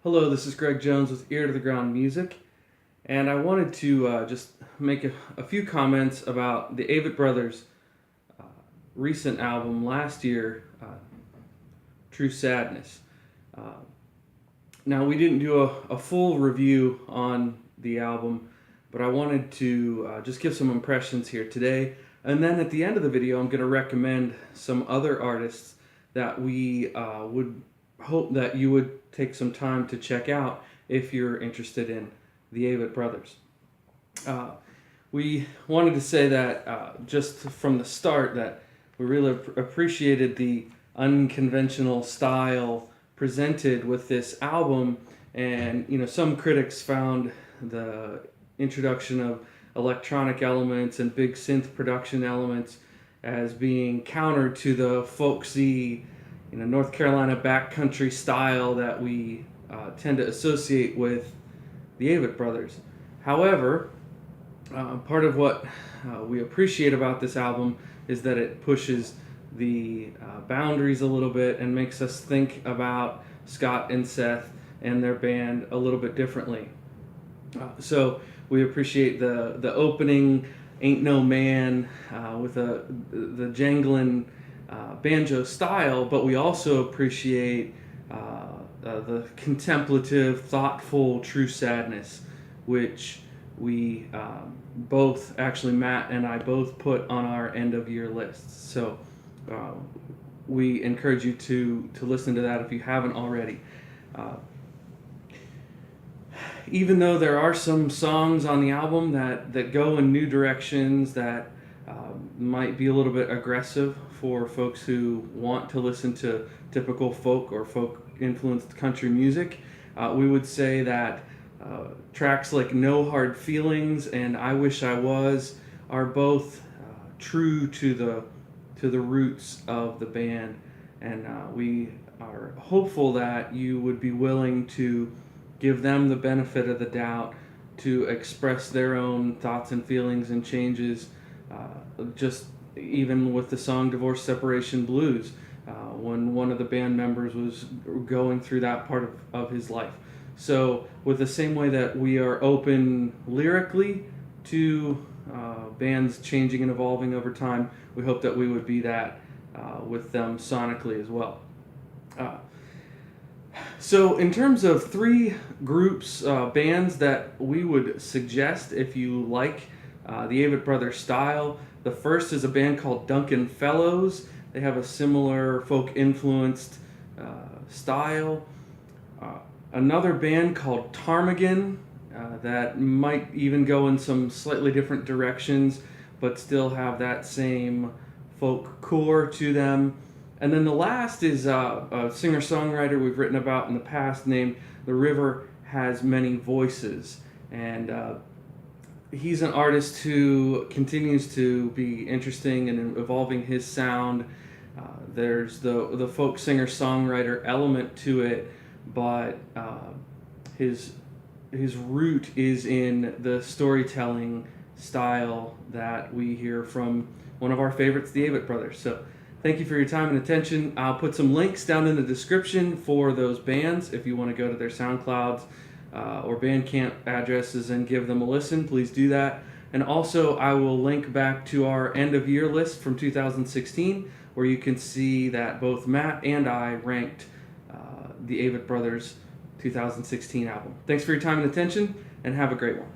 Hello, this is Greg Jones with Ear to the Ground Music, and I wanted to just make a few comments about the Avett Brothers' uh, recent album last year, True Sadness. Uh, Now, we didn't do a full review on the album, but I wanted to just give some impressions here today, and then at the end of the video, I'm going to recommend some other artists that we would hope that you would take some time to check out if you're interested in the Avett Brothers. We wanted to say that just from the start that we really appreciated the unconventional style presented with this album, and some critics found the introduction of electronic elements and big synth production elements as being counter to the folksy North Carolina backcountry style that we tend to associate with the Avett Brothers. However, part of what we appreciate about this album is that it pushes the boundaries a little bit and makes us think about Scott and Seth and their band a little bit differently. So we appreciate the opening "Ain't No Man" with the jangling banjo style, but we also appreciate the contemplative, thoughtful True Sadness, which we both, actually Matt and I both put on our end of year lists. So we encourage you to listen to that if you haven't already. Even though there are some songs on the album that go in new directions that might be a little bit aggressive for folks who want to listen to typical folk or folk influenced country music, we would say that tracks like "No Hard Feelings" and "I Wish I Was" are both true to the roots of the band, and we are hopeful that you would be willing to give them the benefit of the doubt to express their own thoughts and feelings and changes, just even with the song "Divorce Separation Blues," when one of the band members was going through that part of his life. So with the same way that we are open lyrically to bands changing and evolving over time, we hope that we would be that with them sonically as well. So in terms of three groups, bands that we would suggest if you like the Avett Brothers style, the first is a band called Duncan Fellows. They have a similar folk-influenced style. Another band called Ptarmigan that might even go in some slightly different directions, but still have that same folk core to them. And then the last is a singer-songwriter we've written about in the past named The River Has Many Voices. And he's an artist who continues to be interesting in evolving his sound. There's the folk singer-songwriter element to it, but his root is in the storytelling style that we hear from one of our favorites, the Avett Brothers. So thank you for your time and attention. I'll put some links down in the description for those bands if you want to go to their SoundClouds or Bandcamp addresses and give them a listen. Please do that. And also, I will link back to our end of year list from 2016, where you can see that both Matt and I ranked the Avett Brothers 2016 album. Thanks for your time and attention, and have a great one.